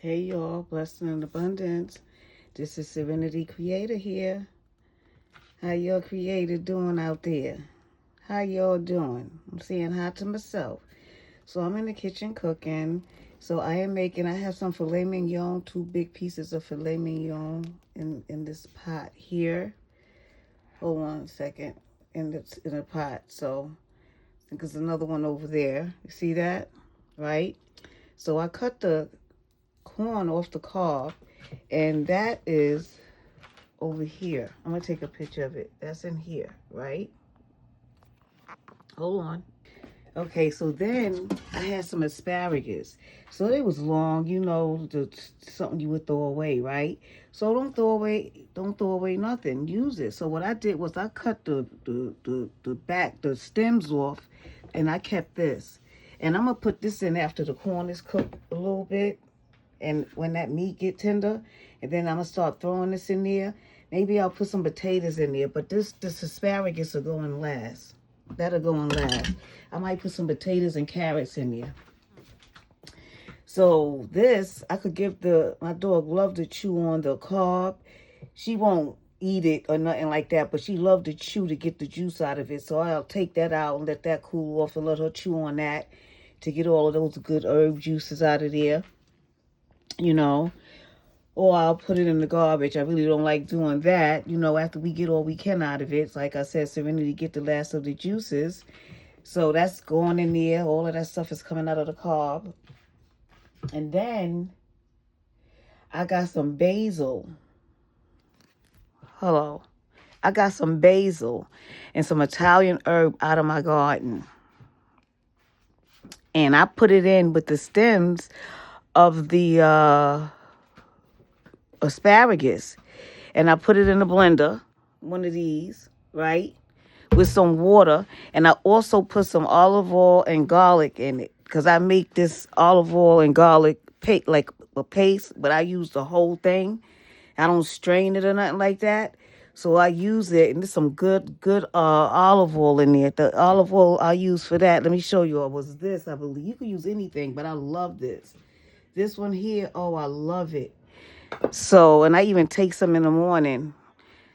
Hey y'all, blessing and abundance. This is Serenity Creator here. How y'all creator doing out there? How y'all doing? I'm saying hi to myself. So I'm in the kitchen cooking. So I have some filet mignon, two big pieces of filet mignon in this pot here. Hold on a second. In a pot. So I think there's another one over there. You see that? Right? So I cut the corn off the cob, and that is over here. I'm gonna take a picture of it. That's in here, right? Hold on. Okay, so then I had some asparagus. So it was long, something you would throw away, right? So don't throw away nothing. Use it. So what I did was I cut the stems off, and I kept this. And I'm gonna put this in after the corn is cooked a little bit, and when that meat get tender, and then I'm gonna start throwing this in there. Maybe I'll put some potatoes in there, but this asparagus will go in last. That'll go in last. I might put some potatoes and carrots in there. So this I could give my dog love to chew on the carb. She won't eat it or nothing like that, but she loved to chew to get the juice out of it. So I'll take that out and let that cool off and let her chew on that to get all of those good herb juices out of there, you know. Or I'll put it in the garbage. I really don't like doing that. After we get all we can out of it, it's like I said, Serenity get the last of the juices. So that's going in there. All of that stuff is coming out of the carb. And then I got some basil. Hello. I got some basil and some Italian herb out of my garden. And I put it in with the stems of the asparagus. And I put it in a blender, one of these, right? With some water. And I also put some olive oil and garlic in it, because I make this olive oil and garlic like a paste, but I use the whole thing. I don't strain it or nothing like that. So I use it, and there's some good olive oil in there. The olive oil I use for that, let me show you. It was this, I believe. You can use anything, but I love this. This one here, oh, I love it. So, and I even take some in the morning.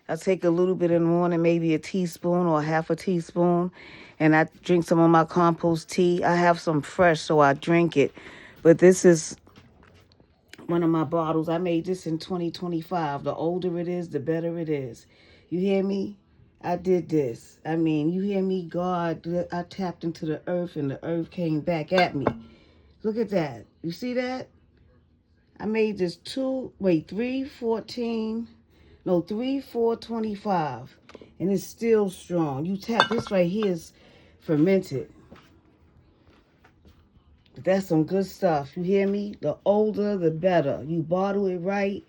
I take a little bit in the morning, maybe a teaspoon or half a teaspoon, and I drink some of my compost tea. I have some fresh, so I drink it. But this is one of my bottles. I made this in 2025. The older it is, the better it is. You hear me? I did this. I mean, you hear me? God, I tapped into the earth, and the earth came back at me. Look at that. You see that? I made this 314. No, 3/4/25, and it's still strong. You tap this right here is fermented. But that's some good stuff. You hear me? The older, the better. You bottle it right,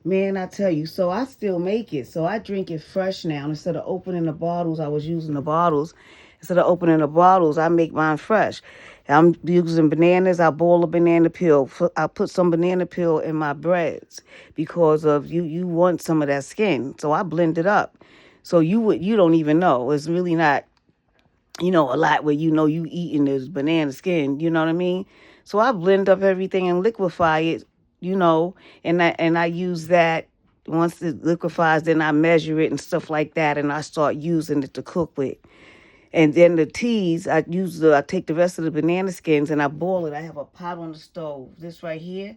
man. I tell you. So I still make it. So I drink it fresh now instead of opening the bottles. I was using the bottles. Instead of opening the bottles, I make mine fresh. I'm using bananas. I boil a banana peel. I put some banana peel in my breads because of you want some of that skin. So I blend it up. So you don't even know. It's really not, a lot where you eating this banana skin, you know what I mean? So I blend up everything and liquefy it, and I use that. Once it liquefies, then I measure it and stuff like that, and I start using it to cook with. And then the teas, I take the rest of the banana skins and I boil it. I have a pot on the stove, this right here,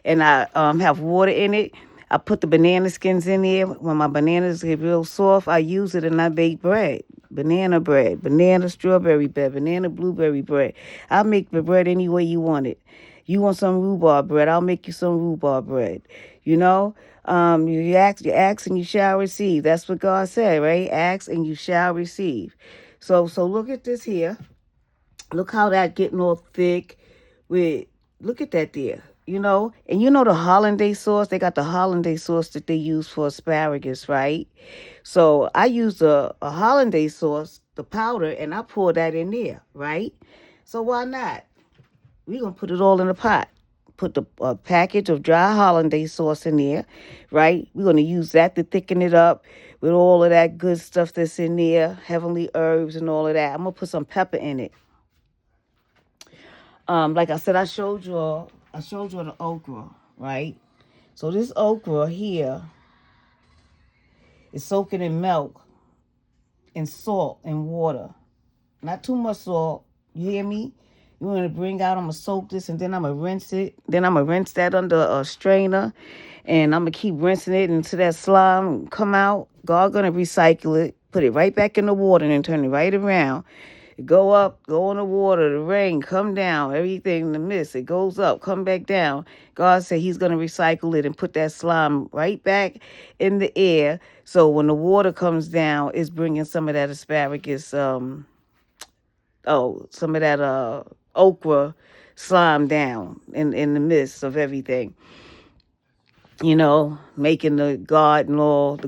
and I have water in it. I put the banana skins in there. When my bananas get real soft, I use it and I bake bread. Banana bread, banana strawberry bread, banana blueberry bread. I'll make the bread any way you want it. You want some rhubarb bread, I'll make you some rhubarb bread. You know, you ask and you shall receive. That's what God said, right? Ask and you shall receive. So look at this here. Look how that getting all thick. Look at that there. And the hollandaise sauce. They got the hollandaise sauce that they use for asparagus, right? So I use a hollandaise sauce, the powder, and I pour that in there, right? So why not? We're gonna put it all in a pot. Put the package of dry hollandaise sauce in there, right? We're gonna use that to thicken it up with all of that good stuff that's in there, heavenly herbs and all of that. I'm gonna put some pepper in it. Like I said, I showed y'all I showed you the okra, right? So this okra here is soaking in milk and salt and water. Not too much salt. You hear me? You want to bring out, I'm going to soak this and then I'm going to rinse it. Then I'm going to rinse that under a strainer. And I'm going to keep rinsing it until that slime come out. God going to recycle it. Put it right back in the water and then turn it right around. It go up, go in the water, the rain, come down, everything, the mist, it goes up, come back down. God said he's going to recycle it and put that slime right back in the air. So when the water comes down, it's bringing some of that asparagus, some of that okra slime down in the midst of everything. You know, making the Garden of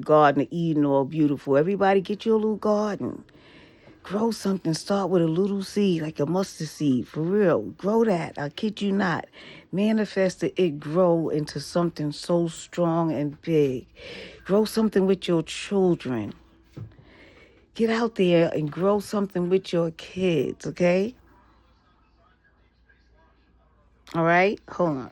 Eden all beautiful. Everybody get your little garden. Grow something. Start with a little seed, like a mustard seed. For real. Grow that. I kid you not. Manifest it grow into something so strong and big. Grow something with your children. Get out there and grow something with your kids, okay? All right? Hold on.